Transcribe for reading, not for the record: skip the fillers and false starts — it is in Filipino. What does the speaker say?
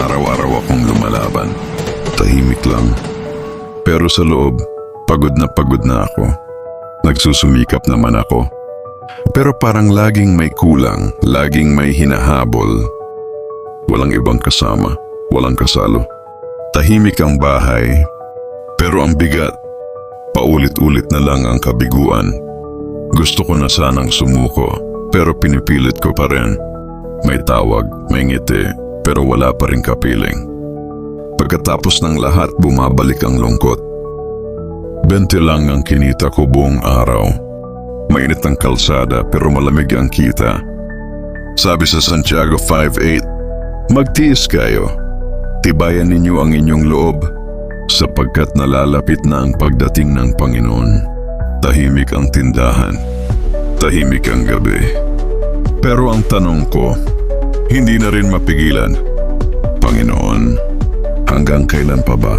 Araw-araw akong lumalaban. Tahimik lang. Pero sa loob, pagod na ako. Nagsusumikap naman ako. Pero parang laging may kulang, laging may hinahabol. Walang ibang kasama, walang kasalo. Tahimik ang bahay, pero ang bigat. Paulit-ulit na lang ang kabiguan. Gusto ko na sanang sumuko, pero pinipilit ko pa rin. May tawag, may ngiti, pero wala pa rin kapiling. Pagkatapos ng lahat, bumabalik ang lungkot. 20 lang ang kinita ko buong araw. Mainit ang kalsada pero malamig ang kita. Sabi sa Santiago 5:8, magtiis kayo. Tibayan ninyo ang inyong loob sapagkat nalalapit na ang pagdating ng Panginoon. Tahimik ang tindahan. Tahimik ang gabi. Pero ang tanong ko, hindi na rin mapigilan. Panginoon, hanggang kailan pa ba?